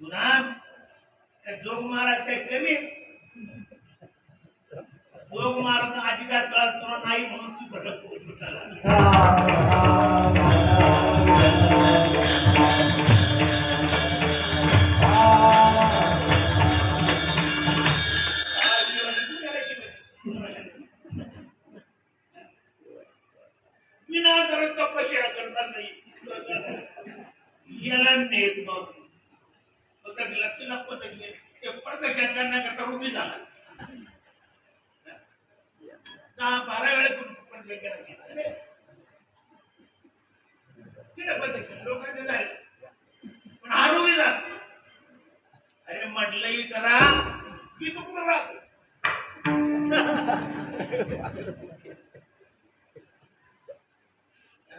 पुन्हा त्या जोग महाराज काय कमी जोग महाराज अधिकार कळत तुला नाही म्हणून तू भटक विनाकारण तपश्चर्या करतात नाही याला नेत नव्हती फक्त लक्ष नको ते प्रत्यक्षात करण्याकरता उभी झाला 10-12 वेळा पण लोकांचे झाले पण हा उभी झाला अरे म्हटलंही करा की तू कुठं राहतो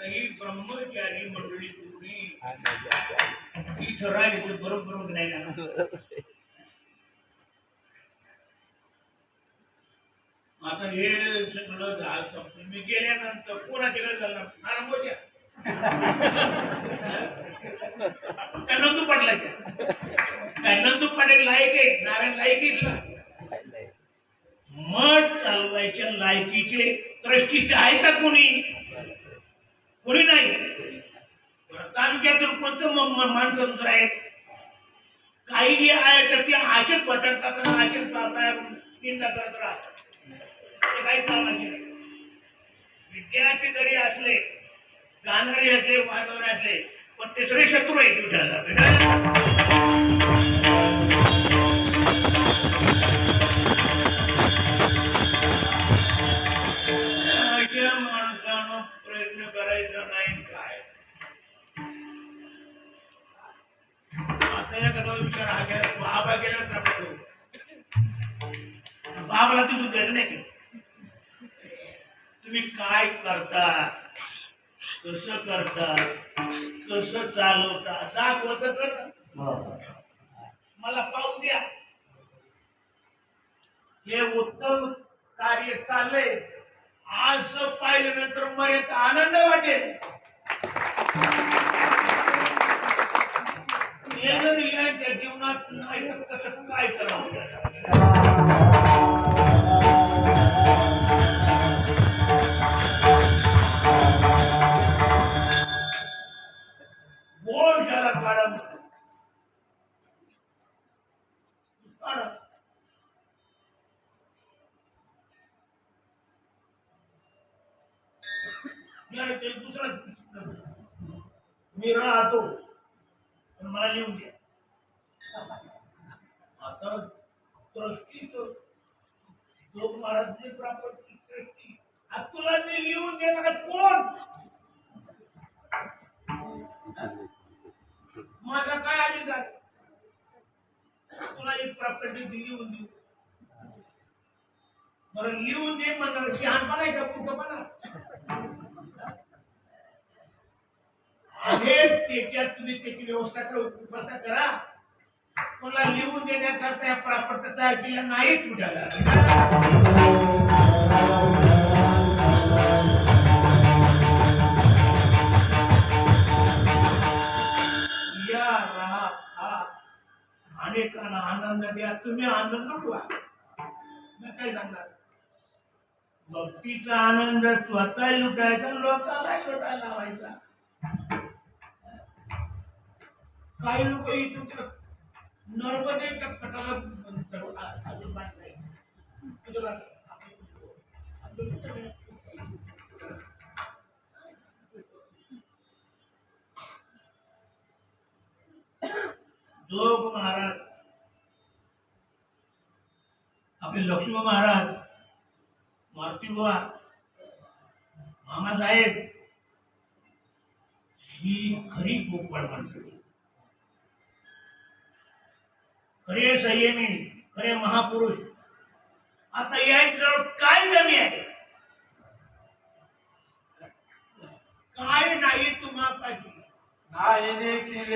ही ब्रह्मचारी मंडळी तुम्ही ही ठरायचं बरोबर नाही ना आता हे सगळं झालं संपलं मी गेल्यानंतर कोणाच्याकडे झालं नारायण काय नंदू पाटला काय नंदू पाटील लायक आहे नारायण लायकीतला मठ चालवायच्या लायकीचे ट्रस्टीचे आहे का कोणी कोणी नाही तालुक्यातून कोणतं माणसं दुसरं आहेत काही जे आहे तर ते आशेच भटकतात आशेच चिंता करत राहतात ते काही चालवायचे नाही विद्यार्थी जरी असले गाणारे असले वाजवणारे असले पण ते सगळे शत्रू आहेत विठाला माणसानं प्रयत्न करायचा नाही काय आता एखादा विचार हा घ्या बाबा गेल्यावर बाबाला ती सुद्धा नाही तुम्ही काय करता कसं करता कसं चालवता दाखवत करता मला पाहू द्या हे उत्तम कार्य चाललंय आज पाहिल्यानंतर मरेत आनंद वाटेल यांच्या जीवनात नाही तर कसं काय करावं बोल त्याला काढा दुसरा मी राहतो मला लिहून द्या आता ट्रस्टी जोग महाराज प्रॉपर्टी ट्रस्टी आता तुला ते लिहून देणार कोण माझा काय अधिकार तुला एक प्रॉपर्टी लिहून देऊ बरं लिहून दे म्हणजे शहाणपणा आहे का कुठपणा आहे त्याच्यात तुम्ही त्याची व्यवस्था करा कोणाला लिहून देण्याकरता या प्रॉपर्टी तयार केल्या नाहीत कुठ्याला या राहा खा अनेकांना आनंद द्या तुम्ही आनंद लुटवा मी काय सांगणार भक्तीचा आनंद स्वतः लुटायचा लोकांना लुटायला लावायचा काही लोक तुमच्या नर्मदेच्या कटाला अजून बांधलाय जोग महाराज आपले लक्ष्मण महाराज मारुतीबुवा मामासाहेब ही खरी गोपाळ माणसं खरे संयमी खरे महापुरुष आता यांच्याजवळ काय कमी आहे काय नाही तुम्हाला पाहिजे नाही देखील